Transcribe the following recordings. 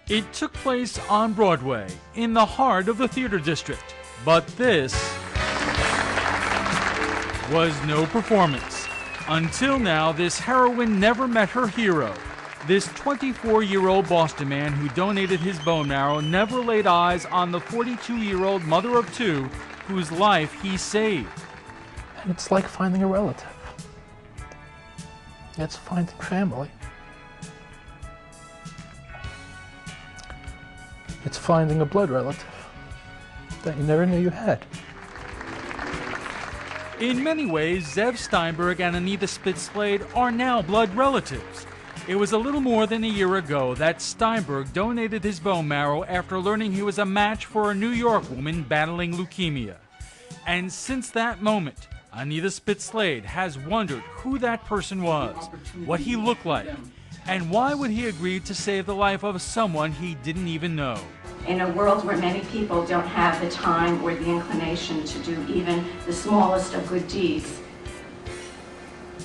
It took place on Broadway, in the heart of the theater district. But this was no performance. Until now, this heroine never met her hero. This 24-year-old Boston man who donated his bone marrow never laid eyes on the 42-year-old mother of two whose life he saved. And it's like finding a relative. It's finding family. It's finding a blood relative that you never knew you had. In many ways, Zev Steinberg and Anita Spitz-Slade are now blood relatives. It was a little more than a year ago that Steinberg donated his bone marrow after learning he was a match for a New York woman battling leukemia. And since that moment, Anita Spitz-Slade has wondered who that person was, what he looked like, and why would he agree to save the life of someone he didn't even know. In a world where many people don't have the time or the inclination to do even the smallest of good deeds,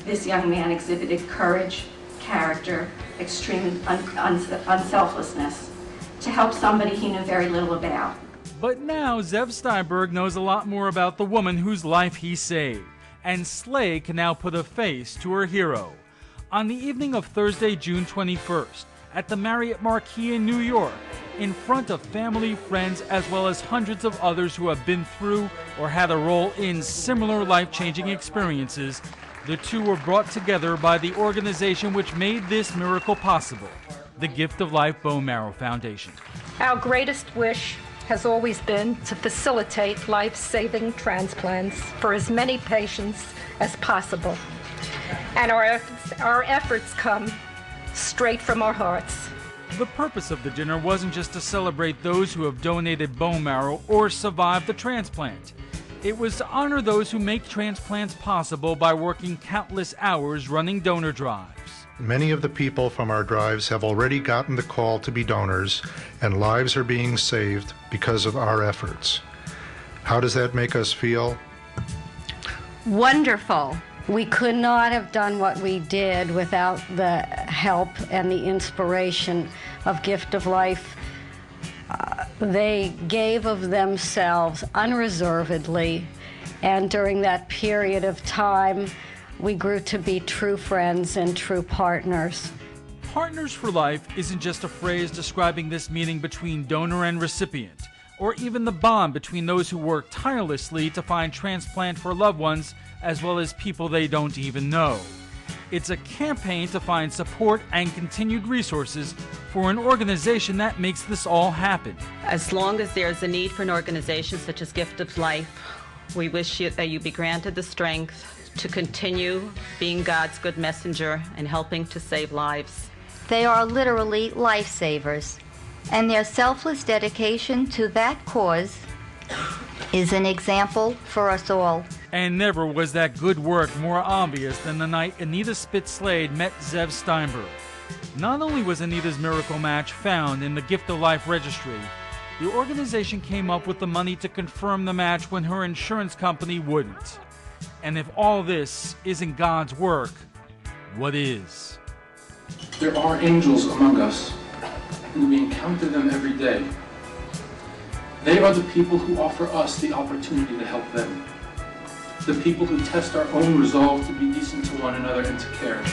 this young man exhibited courage, character, extreme unselflessness to help somebody he knew very little about. But now Zev Steinberg knows a lot more about the woman whose life he saved, and Slade can now put a face to her hero. On the evening of Thursday, June 21st, at the Marriott Marquis in New York, in front of family, friends, as well as hundreds of others who have been through or had a role in similar life-changing experiences, the two were brought together by the organization which made this miracle possible, the Gift of Life Bone Marrow Foundation. Our greatest wish has always been to facilitate life-saving transplants for as many patients as possible. And our efforts come straight from our hearts. The purpose of the dinner wasn't just to celebrate those who have donated bone marrow or survived the transplant. It was to honor those who make transplants possible by working countless hours running donor drives. Many of the people from our drives have already gotten the call to be donors, and lives are being saved because of our efforts. How does that make us feel? Wonderful. We could not have done what we did without the help and the inspiration of Gift of Life. They gave of themselves unreservedly, and during that period of time, we grew to be true friends and true partners. Partners for Life isn't just a phrase describing this meeting between donor and recipient, or even the bond between those who work tirelessly to find transplant for loved ones, as well as people they don't even know. It's a campaign to find support and continued resources for an organization that makes this all happen. As long as there's a need for an organization such as Gift of Life, we wish that you be granted the strength to continue being God's good messenger and helping to save lives. They are literally lifesavers, and their selfless dedication to that cause is an example for us all. And never was that good work more obvious than the night Anita Spitz-Slade met Zev Steinberg. Not only was Anita's miracle match found in the Gift of Life registry, the organization came up with the money to confirm the match when her insurance company wouldn't. And if all this isn't God's work, what is? There are angels among us, and we encounter them every day. They are the people who offer us the opportunity to help them. The people who test our own resolve to be decent to one another and to care.